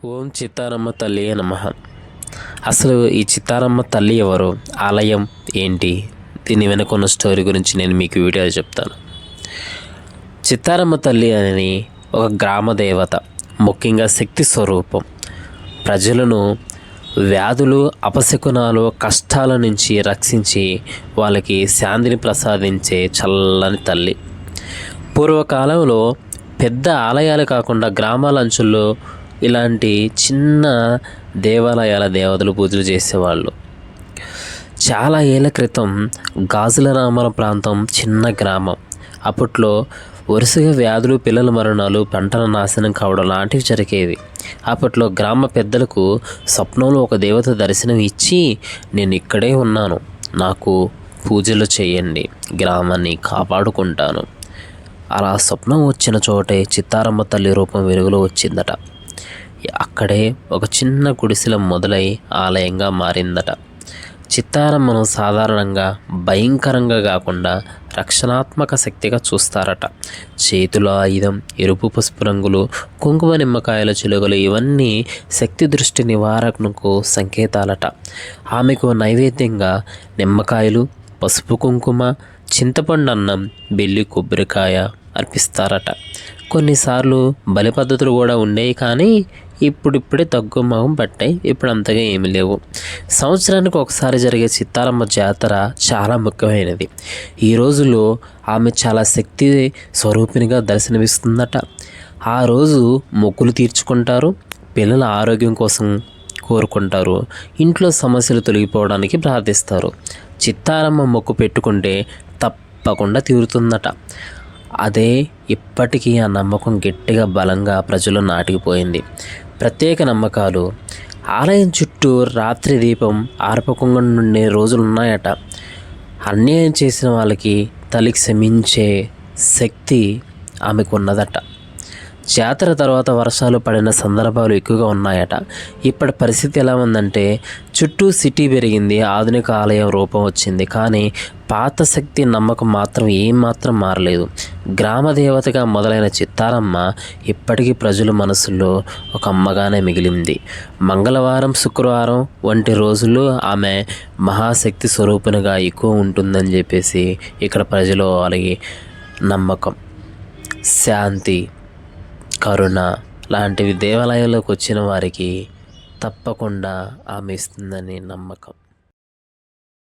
ఓం చిత్తారమ్మ తల్లి నమః. అసలు ఈ చిత్తారమ్మ తల్లి ఎవరు, ఆలయం ఏంటి, దీని వెనుకున్న స్టోరీ గురించి నేను మీకు వీడియోలో చెప్తాను. చిత్తారమ్మ తల్లి అని ఒక గ్రామ దేవత, ముఖ్యంగా శక్తి స్వరూపం. ప్రజలను వ్యాధులు, అపశకునాలు, కష్టాల నుంచి రక్షించి వాళ్ళకి శాంతిని ప్రసాదించే చల్లని తల్లి. పూర్వకాలంలో పెద్ద ఆలయాలు కాకుండా గ్రామాల అంచుల్లో ఇలాంటి చిన్న దేవాలయాల దేవతలు పూజలు చేసేవాళ్ళు. చాలా ఏళ్ళ క్రితం గాజుల రామల ప్రాంతం చిన్న గ్రామం. అప్పట్లో వరుసగా వ్యాధులు, పిల్లల మరణాలు, పంటల నాశనం కావడం లాంటివి జరిగేవి. అప్పట్లో గ్రామ పెద్దలకు స్వప్నంలో ఒక దేవత దర్శనం ఇచ్చి, నేను ఇక్కడే ఉన్నాను, నాకు పూజలు చేయండి, గ్రామాన్ని కాపాడుకుంటాను. అలా స్వప్నం వచ్చిన చోటే చిత్తారమ్మ తల్లి రూపం వెలుగులో వచ్చిందట. అక్కడే ఒక చిన్న గుడిసెల మొదలై ఆలయంగా మారిందట. చిత్తారమ్మను సాధారణంగా భయంకరంగా కాకుండా రక్షణాత్మక శక్తిగా చూస్తారట. చేతుల ఆయుధం, ఎరుపు పసుపు రంగులు, కుంకుమ నిమ్మకాయల చిలుకలు ఇవన్నీ శక్తి దృష్టి నివారణకు సంకేతాలట. ఆమెకు నైవేద్యంగా నిమ్మకాయలు, పసుపు కుంకుమ, చింతపండు అన్నం, బెల్లి కొబ్బరికాయ అర్పిస్తారట. కొన్నిసార్లు బలి పద్ధతులు కూడా ఉండేవి, కానీ ఇప్పుడిప్పుడే తగ్గుముఖం పట్టాయి. ఇప్పుడు అంతగా ఏమీ లేవు. సంవత్సరానికి ఒకసారి జరిగే చిత్తారమ్మ జాతర చాలా ముఖ్యమైనది. ఈ రోజుల్లో ఆమె చాలా శక్తి స్వరూపినిగా దర్శనమిస్తుందట. ఆ రోజు మొక్కులు తీర్చుకుంటారు, పిల్లల ఆరోగ్యం కోసం కోరుకుంటారు, ఇంట్లో సమస్యలు తొలగిపోవడానికి ప్రార్థిస్తారు. చిత్తారమ్మ మొక్కు పెట్టుకుంటే తప్పకుండా తీరుతుందట. అదే ఇప్పటికీ ఆ నమ్మకం గట్టిగా బలంగా ప్రజలు నాటికిపోయింది. ప్రత్యేక నమ్మకాలు. ఆలయం చుట్టూ రాత్రి దీపం ఆర్పకుండా ఉండే రోజులున్నాయట. అన్యాయం చేసిన వాళ్ళకి తల్లి క్షమించే శక్తి ఆమెకు ఉన్నదట. జాతర తర్వాత వర్షాలు పడిన సందర్భాలు ఎక్కువగా ఉన్నాయట. ఇప్పటి పరిస్థితి ఎలా ఉందంటే, చుట్టూ సిటీ పెరిగింది, ఆధునిక ఆలయం రూపం వచ్చింది, కానీ పాత శక్తి నమ్మకం మాత్రం ఏమాత్రం మారలేదు. గ్రామ దేవతగా మొదలైన చిత్తారమ్మ ఇప్పటికీ ప్రజల మనసుల్లో ఒక అమ్మగానే మిగిలింది. మంగళవారం, శుక్రవారం వంటి రోజుల్లో ఆమె మహాశక్తి స్వరూపిణిగా ఎక్కువ ఉంటుందని చెప్పేసి ఇక్కడ ప్రజలు వాళ్ళకి నమ్మకం. శాంతి, కరుణ లాంటివి దేవాలయంలోకి వచ్చిన వారికి తప్పకుండా ఆమె ఇస్తుందని నమ్మకం.